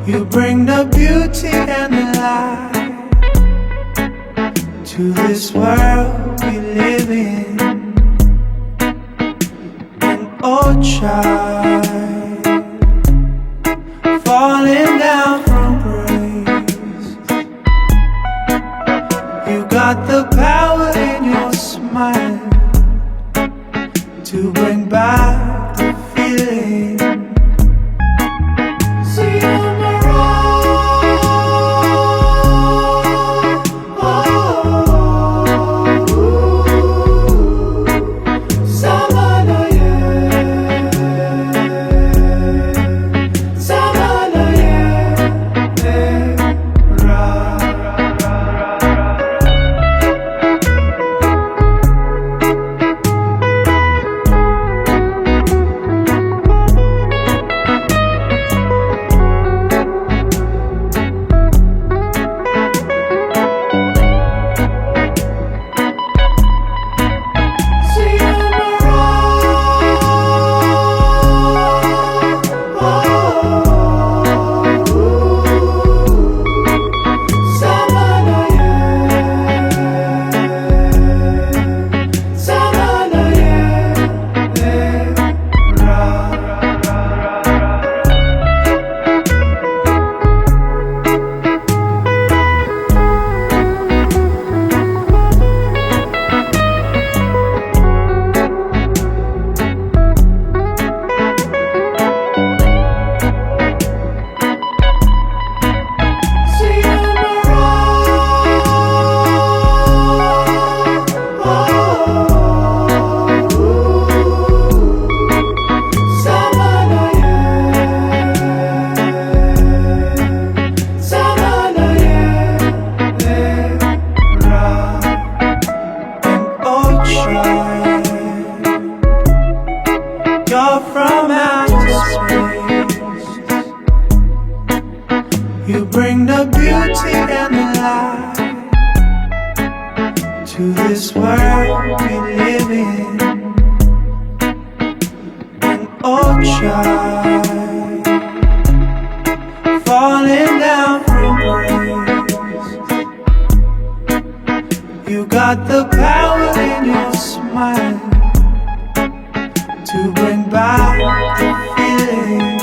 You bring the beauty and the light to this world we live in. And oh child, falling down from grace, you got the power in your smile to bring back the feeling. See on the road, you're from outer space. You bring the beauty and the light to this world we live in. And oh child, falling down from grace, you got the power in your smile to bring back the feeling.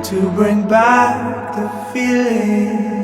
To bring back the feeling.